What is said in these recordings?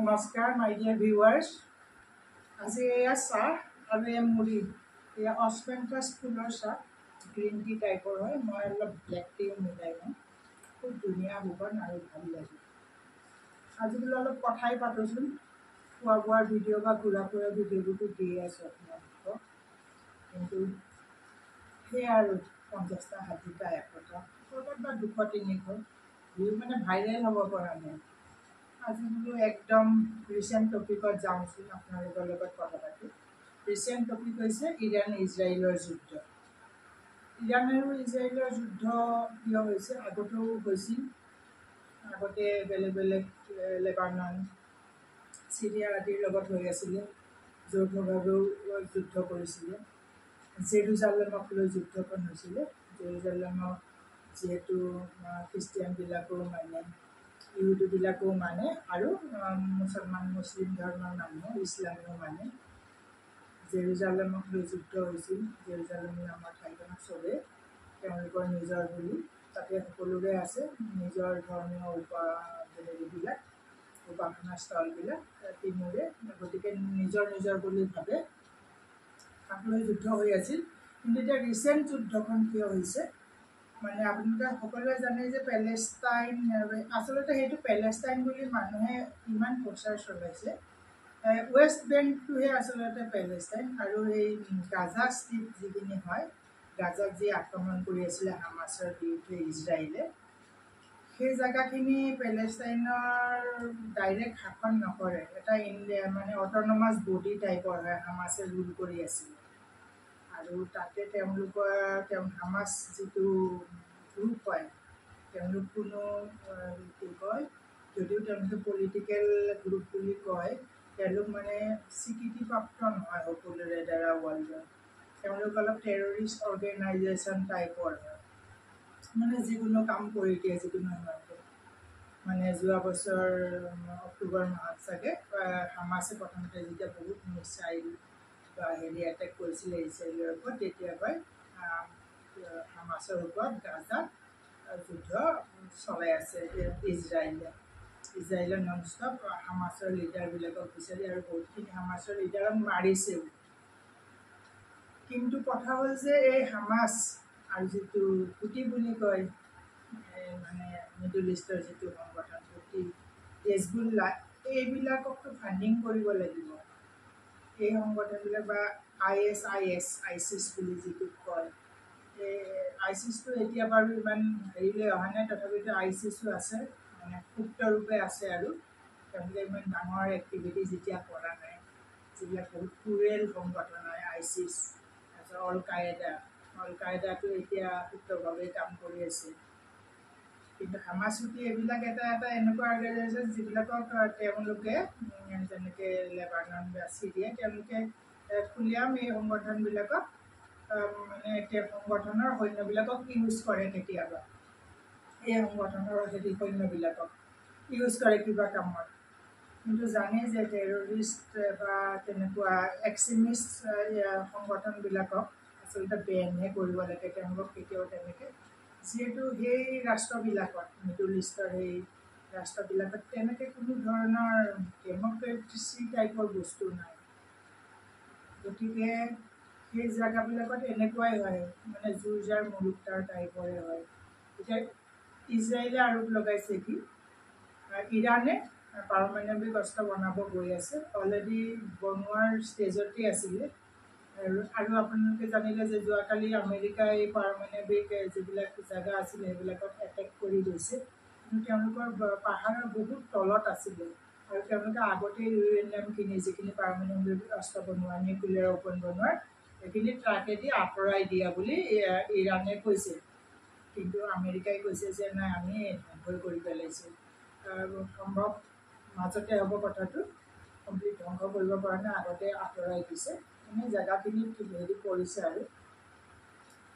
Namaskar, my dear viewers. আজি এয়া চাহ আৰু এয়া মুড়ি এয়া অচমেণ্টাছ ফুলৰ চাহ গ্ৰীণ টি টাইপৰ হয় মই অলপ ব্লেক টিও মিলাই লওঁ খুব ধুনীয়া সুগন্ধ আৰু ভাল লাগে আজি বোলে অলপ কথাই পাতোচোন খোৱা বোৱাৰ ভিডিঅ' বা ঘূৰা ফুৰা ভিডিঅ'বোৰতো দিয়ে আছোঁ আপোনালোকক কিন্তু সেয়া আৰু 50টা 60টা 100টা ক'ৰবাত বা 200 300 ভিউ মানে ভাইৰেল হ'ব পৰা নাই আজি বোলো একদম ৰিচেণ্ট টপিকত যাওঁচোন আপোনালোকৰ লগত কথা পাতি ৰিচেণ্ট টপিক হৈছে ইৰাণ ইজৰাইলৰ যুদ্ধ ইৰাণ আৰু ইজৰাইলৰ যুদ্ধ কিয় হৈছে আগতেও হৈছিল আগতে বেলেগ বেলেগ লেবানন চিৰিয়া আদিৰ লগত হৈ আছিলে যৌথভাৱেও যুদ্ধ কৰিছিলে জেৰুজালেমক লৈ যুদ্ধখন হৈছিলে জেৰুজালেমক যিহেতু খ্ৰীষ্টিয়ানবিলাকো মানে ইহুদীবিলাকো মানে আৰু মুছলিম ধৰ্মৰ মানুহ ইছলামেও মানে জেৰুজালেমক লৈ যুদ্ধ হৈছিল জেৰুজালেম নামৰ ঠাইখনক চবেই তেওঁলোকৰ নিজৰ বুলি তাতে সকলোৰে আছে নিজৰ ধৰ্মীয় হেৰিবিলাক উপাসনা স্থলবিলাক তিনিওৰে গতিকে নিজৰ নিজৰ বুলি ভাবে তাক লৈ যুদ্ধ হৈ আছিল কিন্তু এতিয়া ৰিচেণ্ট যুদ্ধখন কিয় হৈছে মানে আপোনালোকে সকলোৱে জানে যে পেলেষ্টাইন আচলতে সেইটো পেলেষ্টাইন বুলি মানুহে ইমান প্ৰচাৰ চলাইছে ৱেষ্ট বেংকটোহে আচলতে পেলেষ্টাইন আৰু এই গাজা ষ্ট্ৰীট যিখিনি হয় গাজাত যি আক্ৰমণ কৰি আছিলে হামাছৰ বিৰুদ্ধে ইজৰাইলে সেই জেগাখিনি পেলেষ্টাইনৰ ডাইৰেক্ট শাসন নকৰে এটা ইণ্ডিয়া মানে অট'নমাছ বডি টাইপৰ হয় হামাছে ৰুল কৰি আছিলে আৰু তাতে তেওঁলোকৰ হামাছ যিটো গ্ৰুপ হয় তেওঁলোক কোনো কি কয় যদিও তেওঁলোকে পলিটিকেল গ্ৰুপ বুলি কয় তেওঁলোক মানে স্বীকৃতিপ্ৰাপ্ত নহয় সকলোৰে দ্বাৰা ৱৰ্ল্ডৰ তেওঁলোক অলপ টেৰৰিষ্ট অৰ্গেনাইজেশ্যন টাইপৰ হয় মানে যিকোনো কাম কৰি দিয়ে যিকোনো সময়তে মানে যোৱা বছৰ অক্টোবৰ মাহত চাগে হামাছে প্ৰথমতে যেতিয়া বহুত মিছাইল বা হেৰি এটেক কৰিছিলে ইজৰাইলৰ ওপৰত তেতিয়াৰ পৰাই হামাছৰ ওপৰত গাজাত যুদ্ধ চলাই আছে ইজৰাইলে নন ষ্টপ হামাছৰ লিডাৰবিলাকক বিচাৰি আৰু বহুতখিনি হামাছৰ লিডাৰক মাৰিছেও কিন্তু কথা হ'ল যে এই হামাছ আৰু যিটো হুটি বুলি কয় মানে মিডল ইষ্টৰ যিটো সংগঠন হুটি হিজবুল্লাহ এইবিলাককতো ফাণ্ডিং কৰিব লাগিব এই সংগঠনবিলাক বা আইচিছ বুলি যিটো কয় এই আইচিছটো এতিয়া বাৰু ইমান হেৰিলৈ অহা নাই তথাপিতো আইচিছো আছে মানে সুপ্তৰূপে আছে আৰু তেওঁলোকে ইমান ডাঙৰ এক্টিভিটি যেতিয়া কৰা নাই যিবিলাক বহুত ক্ৰুৱেল সংগঠন হয় আইচিছ তাৰপিছত অল কায়দাটো এতিয়া সুপ্তভাৱে কাম কৰি আছে কিন্তু হামাছ হুটি এইবিলাক এটা এনেকুৱা অৰ্গেনাইজেশ্যন যিবিলাকক তেওঁলোকে যেনেকৈ লেবানন বা চিৰিয়া তেওঁলোকে খুলিয়াম এই সংগঠনবিলাকক মানে সংগঠনৰ সৈন্যবিলাকক ইউজ কৰে কেতিয়াবা এই সংগঠনৰ হেৰি সৈন্যবিলাকক ইউজ কৰে কিবা কামত কিন্তু জানে যে টেৰৰিষ্ট বা তেনেকুৱা এক্সট্ৰিমিষ্ট সংগঠনবিলাকক আচলতে বেনহে কৰিব লাগে তেওঁলোকক কেতিয়াও তেনেকৈ যিহেতু সেই ৰাষ্ট্ৰবিলাকত মিডল ইষ্টৰ সেই ৰাষ্ট্ৰবিলাকত তেনেকৈ কোনো ধৰণৰ ডেম'ক্ৰেচি টাইপৰ বস্তু নাই গতিকে সেই জেগাবিলাকত এনেকুৱাই হয় মানে জোৰ জাৰ মুলুকতাৰ টাইপৰে হয় এতিয়া ইজৰাইলে আৰোপ লগাইছে কি ইৰাণে পাৰমাণৱিক অস্ত্ৰ বনাব গৈ আছে অলৰেডি বনোৱাৰ ষ্টেজতে আছিলে আৰু আপোনালোকে জানিলে যে যোৱাকালি আমেৰিকাই পাৰমাণৱিক যিবিলাক জেগা আছিলে সেইবিলাকত এটেক কৰি গৈছে কিন্তু তেওঁলোকৰ পাহাৰৰ বহুত তলত আছিলে আৰু তেওঁলোকে আগতেই ইউৰেনিয়ামখিনি যিখিনি পাৰমাণৱিক অস্ত্ৰ বনোৱা নিউক্লিয়াৰ ৱেপন বনোৱাৰ সেইখিনি ট্ৰাকেদি আঁতৰাই দিয়া বুলি ইৰাণে কৈছে কিন্তু আমেৰিকাই কৈছে যে নাই আমি ধ্বংস কৰি পেলাইছোঁ সম্ভৱ মাজতে হ'ব কথাটো কমপ্লিট ধ্বংস কৰিব পৰা নাই আগতে আঁতৰাই দিছে মানে জেগাখিনিত হেৰি কৰিছে আৰু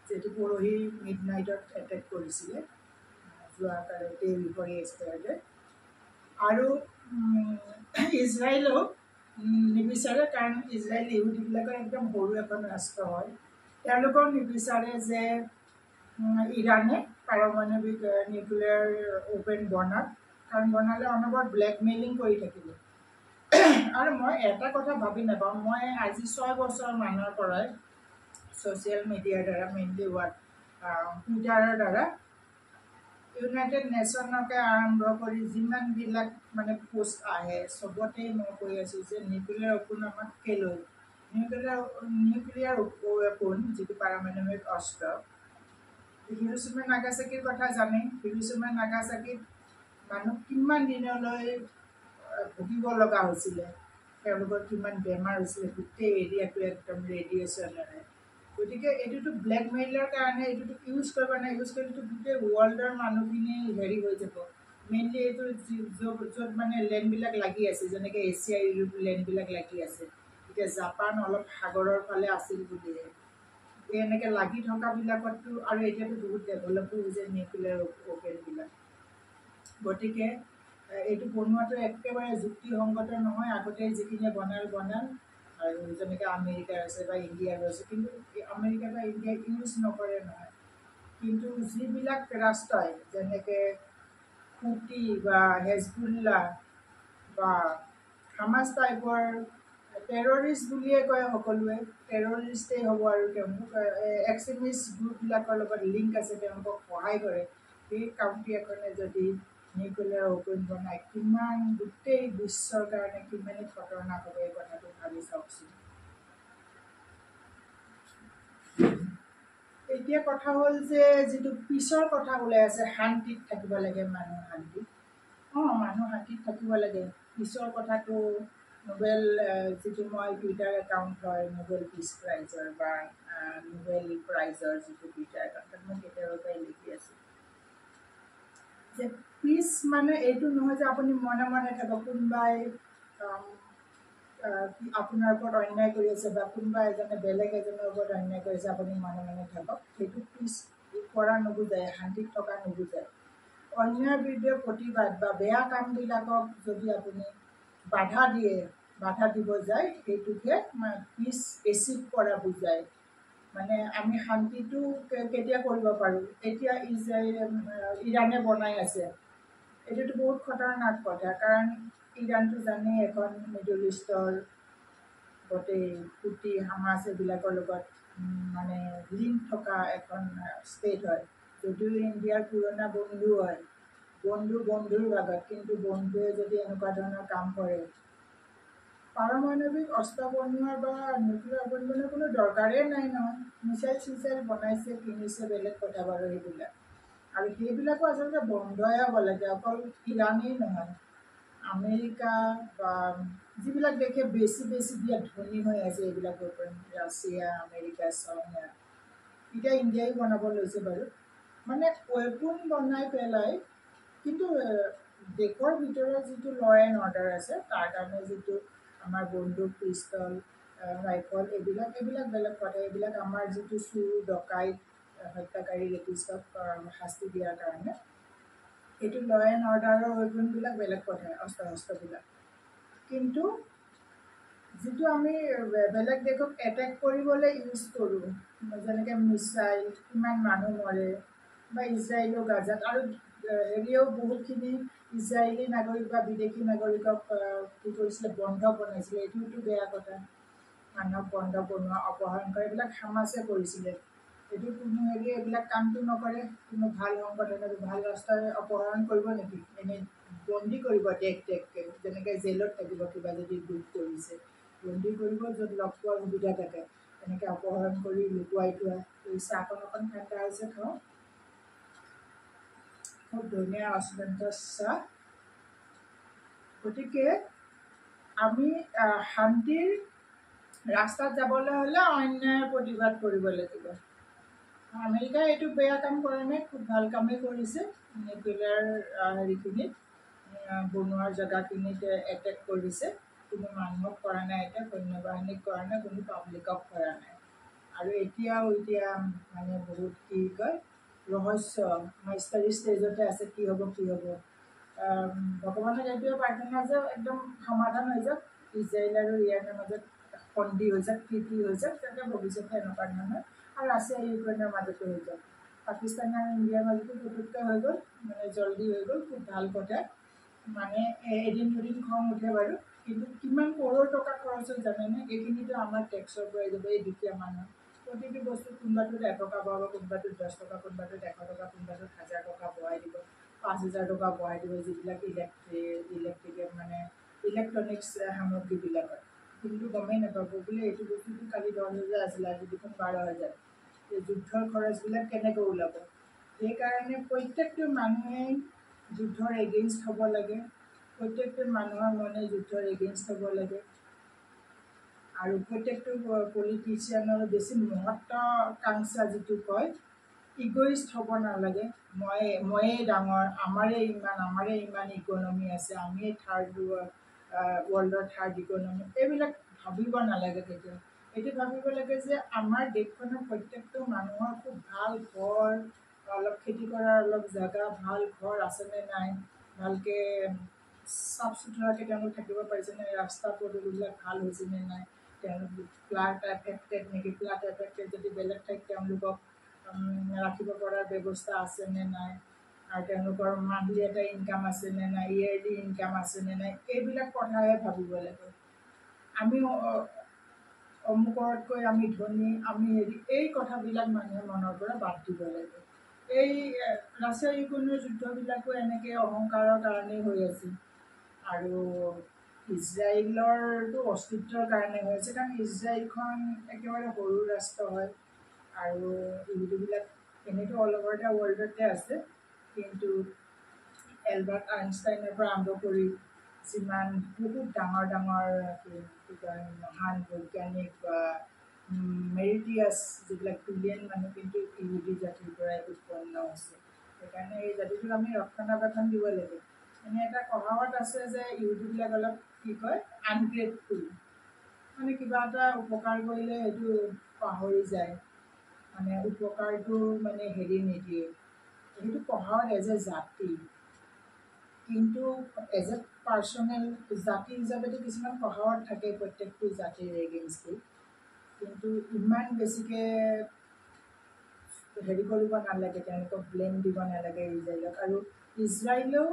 যিহেতু পৰহি মিড নাইটত এটেক কৰিছিলে যোৱাকালি ডে বিফৰ য়েষ্টাৰডে আৰু ইজৰাইলেও নিবিচাৰে কাৰণ ইজৰাইল ইহুদীবিলাকৰ একদম সৰু এখন ৰাষ্ট্ৰ হয় তেওঁলোকেও নিবিচাৰে যে ইৰাণে পাৰমাণৱিক নিউক্লিয়াৰ ৱেপন বনাওক কাৰণ বনালে অনবৰত ব্লেকমেইলিং কৰি থাকিব আৰু মই এটা কথা ভাবি নাপাওঁ, মই আজি 6 বছৰ মানৰ পৰাই ছ'চিয়েল মিডিয়াৰ দ্বাৰা মেইনলি টুইটাৰৰ দ্বাৰা ইউনাইটেড নেশ্যনকে আৰম্ভ কৰি যিমানবিলাক মানে পোষ্ট আহে চবতেই মই কৈ আছোঁ যে নিউক্লিয়াৰ ৱেপন আমাক কেলৈ নিউক্লিয়াৰ ৱেপন যিটো পাৰমাণৱিক অস্ত্ৰ, হিৰোশ্বিমা নাগাচাকিৰ কথা জানে। হিৰোশ্বিমা নাগাচাকিত মানুহ কিমান দিনলৈ ভুগিব লগা হৈছিলে, তেওঁলোকৰ কিমান বেমাৰ হৈছিলে, গোটেই এৰিয়াটো একদম ৰেডিয়েশ্যনেৰে। গতিকে এইটোতো ব্লেকমেইলৰ কাৰণে এইটোতো ইউজ কৰিব নাই, ইউজ কৰিলেতো গোটেই ৱৰ্ল্ডৰ মানুহখিনি হেৰি হৈ যাব। মেইনলি এইটো য'ত মানে লেণ্ডবিলাক লাগি আছে, যেনেকৈ এছিয়া ইউৰোপ লেণ্ডবিলাক লাগি আছে, এতিয়া জাপান অলপ সাগৰৰ ফালে আছিল বুলিহে এনেকৈ লাগি থকাবিলাকততো, আৰু এতিয়াতো বহুত ডেভেলপো হৈছে নিউক্লিয়াৰ ৱেপনবিলাক। গতিকে এইটো বনোৱাটো একেবাৰে যুক্তিসংগত নহয়। আগতে যিখিনিয়ে বনাল আৰু যেনেকৈ আমেৰিকাৰ আছে বা ইণ্ডিয়াৰ আছে, কিন্তু আমেৰিকা বা ইণ্ডিয়াই ইউজ নকৰে নহয়। কিন্তু যিবিলাক ৰাষ্ট্ৰই যেনেকৈ হুটি বা হেজবুল্লাহ বা হামাছ টাইপৰ টেৰৰিষ্ট বুলিয়ে কয় সকলোৱে, টেৰৰিষ্টেই হ'ব আৰু তেওঁলোক এক্সট্ৰিমিষ্ট গ্ৰুপবিলাকৰ লগত লিংক আছে, তেওঁলোকক সহায় কৰে। সেই কাউণ্ট্ৰি এখনে যদি নিউক্লিয়াৰ ৱেপন বনায়, কিমান গোটেই বিশ্বৰ কাৰণে কিমানেই খতৰনাক হ'ব, এই কথাটো ভাবি চাওকচোন। এতিয়া কথা হ'ল যে যিটো পিছৰ কথা ওলাই আছে, শান্তিত থাকিব লাগে মানুহ, শান্তিত মানুহ শান্তিত থাকিব লাগে। পিছৰ কথাটো নোবেল যিটো মই টুইটাৰ একাউণ্ট হয় নোবেল পিছ প্ৰাইজৰ বা নোবেল প্ৰাইজৰ যিটো টুইটাৰ একাউণ্ট, মই কেতিয়াবাৰ পৰাই লিখি আছোঁ যে পিছ মানে এইটো নহয় যে আপুনি মনে মনে থাকক, কোনোবাই আপোনাৰ ওপৰত অন্যায় কৰি আছে বা কোনোবা এজনে বেলেগ এজনৰ ওপৰত অন্যায় কৰিছে, আপুনি মনে মনে থাকক, সেইটো পিছ কৰা নুবুজায়, শান্তিত থকা নুবুজায়। অন্যায়ৰ বিৰুদ্ধে প্ৰতিবাদ বা বেয়া কামবিলাকক যদি আপুনি বাধা দিব যায়, সেইটোকে পিছ এচিভ কৰা বুজায়। মানে আমি শান্তিটো কেতিয়া কৰিব পাৰোঁ? এতিয়া ইৰাণে বনাই আছে, এইটোতো বহুত খতৰনাক কথা। কাৰণ ইৰাণটো জানেই এখন মিডল ইষ্টৰ গোটেই হুটি হামাছ এইবিলাকৰ লগত মানে লিংক থকা এখন ষ্টেট হয়। যদিও ইণ্ডিয়াৰ পুৰণা বন্ধু হয়, বন্ধুৰ ভাগত, কিন্তু বন্ধুৱে যদি এনেকুৱা ধৰণৰ কাম কৰে, পাৰমাণৱিক অস্ত্ৰ বনোৱাৰ বা নিউক্লিয়াৰ ৱেপন বনোৱাৰ কোনো দৰকাৰেই নাই নহয়। মিছাইল বনাইছে, কিনিছে, বেলেগ কথা বাৰু সেইবিলাক। আৰু সেইবিলাকো আচলতে বন্ধই হ'ব লাগে। অকল ইৰাণেই নহয়, আমেৰিকা বা যিবিলাক দেশে বেছি বিয়াত ধনী হৈ আছে, এইবিলাক ৱেপন, ৰাছিয়া, আমেৰিকা, চাইনা, এতিয়া ইণ্ডিয়াই বনাব লৈছে বাৰু। মানে ৱেপন বনাই পেলাই, কিন্তু দেশৰ ভিতৰত যিটো ল এণ্ড অৰ্ডাৰ আছে, তাৰ কাৰণে যিটো আমাৰ বন্দুক, পিষ্টল, ৰাইফল, এইবিলাক বেলেগ কথা। এইবিলাক আমাৰ যিটো চুৰ, ডকাইত, হত্যাকাৰী, ৰেপিষ্টক শাস্তি দিয়াৰ কাৰণে, এইটো ল এণ্ড অৰ্ডাৰৰ ৱেপনবিলাক বেলেগ কথা, অস্ত্ৰবিলাক। কিন্তু যিটো আমি বেলেগ দেশক এটেক কৰিবলৈ ইউজ কৰোঁ, যেনেকৈ মিছাইল, কিমান মানুহ মৰে, বা ইজৰাইলো গাজাত, আৰু হেৰিয়েও বহুতখিনি ইজৰাইলী নাগৰিক বা বিদেশী নাগৰিকক কি কৰিছিলে, বন্ধক বনাইছিলে। এইটোতো বেয়া কথা। মানুহক বন্ধক বনোৱা, অপহৰণ কৰা, এইবিলাক হামাছে কৰিছিলে। এইটো কোনো এইবিলাক কামটো নকৰে। কোনো ভাল সংগঠনে, ভাল ৰাষ্ট্ৰই অপহৰণ কৰিব নেকি? এনেই বন্দী কৰিব দেশকৈ, যেনেকৈ জেলত থাকিব কিবা যদি দুখ কৰিছে, বন্দী কৰিব, য'ত লগ পোৱাৰ সুবিধা থাকে, এনেকৈ অপহৰণ কৰি লুকুৱাই থোৱা। চাহকণ অকণ ঠাণ্ডা হৈছে, খাওঁ। খুব ধুনীয়া অস্মেন্টছ চাহ। গতিকে আমি শান্তিৰ ৰাস্তাত যাবলৈ হ'লে অন্যায়ৰ প্ৰতিবাদ কৰিব লাগিব। আমেৰিকাই এইটো বেয়া কাম কৰা নাই, খুব ভাল কামেই কৰিছে। নিউক্লিয়াৰ হেৰিখিনিত বনোৱাৰ জেগাখিনিত এটেক কৰিছে, কোনো মানুহক কৰা নাই, এতিয়া সৈন্য বাহিনীক কৰা নাই, কোনো পাব্লিকক কৰা নাই। আৰু এতিয়া মানে বহুত কি কয়, ৰহস্য মাষ্টাৰী ষ্টেজতে আছে, কি হ'ব। ভগৱানক এইটোৱে প্ৰাৰ্থনা যে একদম সমাধান হৈ যাওক, ইজৰাইল আৰু ইৰাণৰ মাজত সন্ধি হৈ যাওক, প্ৰীতি হৈ যাওক, যাতে ভৱিষ্যতে এনেকুৱা ধৰণৰ, আৰু ৰাছিয়া ইউক্ৰেইনৰ মাজতো হৈ যাওক। পাকিস্তান আৰু ইণ্ডিয়াৰ মাজতো পুতুককৈ হৈ গ'ল, মানে জল্দি হৈ গ'ল, খুব ভাল কথা। মানে এদিন দুদিন খং উঠে বাৰু, কিন্তু কিমান কৰোৰ টকা খৰচ হৈ জানেনে? এইখিনিতো আমাৰ টেক্সৰ পৰাই যাব, এই দুখীয়া মানুহ প্ৰতিটো বস্তু কোনোবাটোত এটকা পাব, কোনোবাটোত 10 টকা, কোনোবাটোত 100 টকা, কোনোবাটোত 1000 টকা বঢ়াই দিব, 5000 টকা বঢ়াই দিব, যিবিলাক ইলেক্ট্ৰিকেল মানে ইলেক্ট্ৰনিক্স সামগ্ৰীবিলাকত। কিন্তু গমেই নাপাব বোলে এইটো বস্তুটো কালি 10,000 আছিলে, আজি দেখোন 12,000। এই যুদ্ধৰ খৰচবিলাক কেনেকৈ ওলাব? সেইকাৰণে প্ৰত্যেকটো মানুহে যুদ্ধৰ এগেইনষ্ট হ'ব লাগে, প্ৰত্যেকটো মানুহৰ মনে যুদ্ধৰ এগেইনষ্ট হ'ব লাগে। আৰু প্ৰত্যেকটো পলিটিচিয়ানৰ বেছি মহত্বাকাংক্ষা যিটো কয়, ইগইষ্ট হ'ব নালাগে। ময়েই ডাঙৰ, আমাৰে ইমান ইকনমি আছে, আমিয়ে ৱৰ্ল্ডৰ থাৰ্ড ইকনমি, এইবিলাক ভাবিব নালাগে কেতিয়াও। এইটো ভাবিব লাগে যে আমাৰ দেশখনৰ প্ৰত্যেকটো মানুহৰ খুব ভাল ঘৰ, অলপ খেতি কৰাৰ অলপ জেগা, ভাল ঘৰ আছেনে নাই, ভালকৈ চাফ চুথৰাকৈ তেওঁলোক থাকিব পাৰিছেনে, ৰাস্তা পদূলিবিলাক ভাল হৈছেনে নাই, তেওঁলোক ফ্লাড এফেক্টেড নেকি, ফ্লাড এফেক্টেড যদি বেলেগ ঠাইত তেওঁলোকক ৰাখিব পৰাৰ ব্যৱস্থা আছেনে নাই, আৰু তেওঁলোকৰ মান্থলি এটা ইনকাম আছেনে নাই, ইয়েৰলি ইনকাম আছেনে নাই, এইবিলাক কথাহে ভাবিব লাগে। আমি অমুকতকৈ আমি ধনী, আমি এই কথাবিলাক মানুহে মনৰ পৰা বাদ দিব লাগে। এই ৰাছিয়া ইউক্ৰেইনৰ যুদ্ধবিলাকো এনেকৈ অহংকাৰৰ কাৰণেই হৈ আছিল, আৰু ইজৰাইলৰটো অস্তিত্বৰ কাৰণে হৈ আছে, কাৰণ ইজৰাইলখন একেবাৰে সৰু ৰাষ্ট্ৰ হয়, আৰু ইহুদিবিলাক এনেইতো অল অভাৰ দ্য ৱৰ্ল্ডতে আছে, কিন্তু এলবাৰ্ট আইনষ্টাইনৰ পৰা আৰম্ভ কৰি যিমান বহুত ডাঙৰ ডাঙৰ মহান বৈজ্ঞানিক বা মেৰিটিয়াছ যিবিলাক ব্ৰিলিয়েণ্ট মানুহ, কিন্তু ইহুদি জাতিৰ পৰাই উৎপন্ন হৈছে। সেইকাৰণে এই জাতিটোক আমি ৰক্ষণাবেক্ষণ দিব লাগে। এনে এটা কহাৱত আছে যে ইহুদিবিলাক অলপ কি কয়, আনগ্ৰেটফুল, মানে কিবা এটা উপকাৰ কৰিলে সেইটো পাহৰি যায়, মানে উপকাৰটো মানে হেৰি নিদিয়ে। সেইটো কহাৱত এজ এ জাতি, কিন্তু এজ এ পাৰ্চনেল জাতি হিচাপেতো কিছুমান কহাৱত থাকে প্ৰত্যেকটো জাতিৰ এগেইনষ্টে, কিন্তু ইমান বেছিকৈ হেৰি কৰিব নালাগে, তেওঁলোকক ব্লেম দিব নালাগে ইজৰাইলক। আৰু ইজৰাইলেও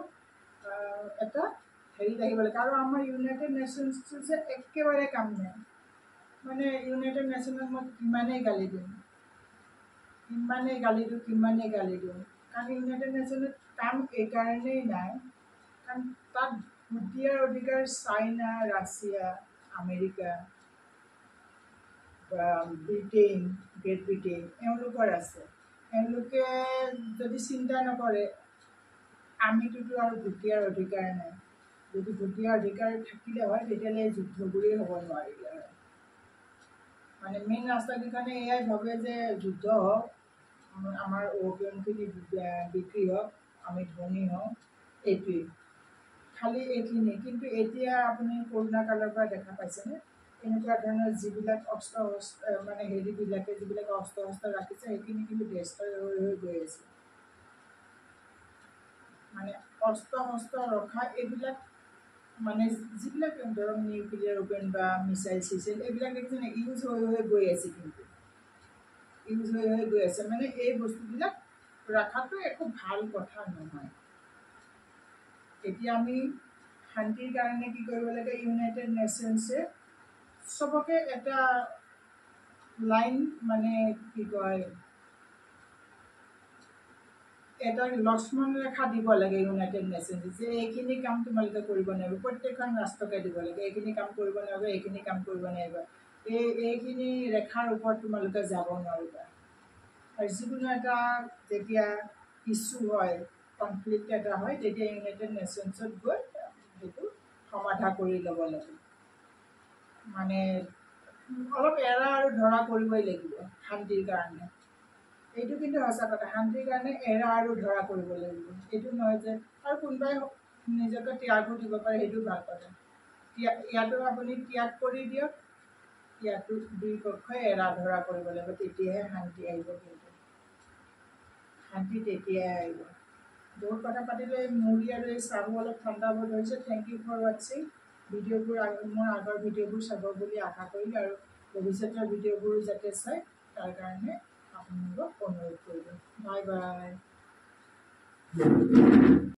এটা হেৰিত আহিব লাগে। আৰু আমাৰ ইউনাইটেড নেশ্যনছটো যে একেবাৰে কাম নাই, মানে ইউনাইটেড নেশ্যনক মই কিমানেই গালি দিওঁ, কাৰণ ইউনাইটেড নেশ্যনত কাম এইকাৰণেই নাই, কাৰণ তাত ভোট দিয়াৰ অধিকাৰ চাইনা, ৰাছিয়া, আমেৰিকা বা ব্ৰিটেইন, গ্ৰেট ব্ৰিটেইন, এওঁলোকৰ আছে। এওঁলোকে যদি চিন্তা নকৰে, আমিতোতো আৰু ভোট দিয়াৰ অধিকাৰ নাই। যদি ভোট দিয়াৰ অধিকাৰ থাকিলে হয়, তেতিয়াহ'লে এই যুদ্ধবোৰেই হ'ব নোৱাৰিলে হয়। মানে মেইন ৰাস্তাকেইখনে এয়াই ভাবে যে যুদ্ধ হওক, আমাৰ অৰ্গেনখিনি বিক্ৰী হওক, আমি ধনী হওঁ, এইটোৱেই খালি এইখিনি। কিন্তু এতিয়া আপুনি কৰোণা কালৰ পৰা দেখা পাইছেনে, এনেকুৱা ধৰণৰ যিবিলাক মানে হেৰিবিলাকে যিবিলাক অস্ত্ৰ শস্ত্ৰ ৰাখিছে, সেইখিনি কিন্তু ডেষ্ট্ৰয় হৈ গৈ আছে। মানে অস্ত্ৰ শস্ত্ৰ ৰখা এইবিলাক, মানে যিবিলাক ধৰক নিউক্লিয়াৰ ৱেপন বা মিছাইল চিছাইল, এইবিলাক দেখিছেনে ইউজ হৈ গৈ আছে, কিন্তু ইউজ হৈ গৈ আছে। মানে এই বস্তুবিলাক ৰখাটো একো ভাল কথা নহয়। এতিয়া আমি শান্তিৰ কাৰণে কি কৰিব লাগে, ইউনাইটেড নেশ্যনছে চবকে এটা লাইন, মানে কি কয়, এটা লক্ষ্মণ ৰেখা দিব লাগে ইউনাইটেড নেশ্যনছে, যে এইখিনি কাম তোমালোকে কৰিব নোৱাৰিব। প্ৰত্যেকখন ৰাষ্ট্ৰকে দিব লাগে, এইখিনি কাম কৰিব নোৱাৰিব, এইখিনি কাম কৰিব নোৱাৰিবা, এইখিনি ৰেখাৰ ওপৰত তোমালোকে যাব নোৱাৰিবা। আৰু যিকোনো এটা যেতিয়া ইছ্যু হয়, কনফ্লিক্ট এটা হয়, তেতিয়া ইউনাইটেড নেশ্যনছত গৈ সেইটো সমাধা কৰি ল'ব লাগে। মানে অলপ এৰা আৰু ধৰা কৰিবই লাগিব শান্তিৰ কাৰণে। এইটো কিন্তু সঁচা কথা, শান্তিৰ কাৰণে এৰা আৰু ধৰা কৰিব লাগিব। এইটো নহয় যে আৰু কোনোবাই নিজকে ত্যাগো দিব পাৰে, সেইটো ভাল কথা। ইয়াতো আপুনি ত্যাগ কৰি দিয়ক, ইয়াতো দুই পক্ষই এৰা ধৰা কৰিব লাগিব, তেতিয়াহে শান্তি আহিব। কিন্তু শান্তি তেতিয়াই আহিব। বহুত কথা পাতিলে মুড়ি আৰু এই চাহু অলপ ঠাণ্ডা হ'ব ধৰিছে। থেংক ইউ ফৰ ৱাচিং। ভিডিঅ'বোৰ মোৰ আগৰ ভিডিঅ'বোৰ চাব বুলি আশা কৰিলোঁ, আৰু ভৱিষ্যতৰ ভিডিঅ'বোৰো যাতে চাই, তাৰ কাৰণে আপোনালোকক অনুৰোধ কৰিলোঁ। Bye bye.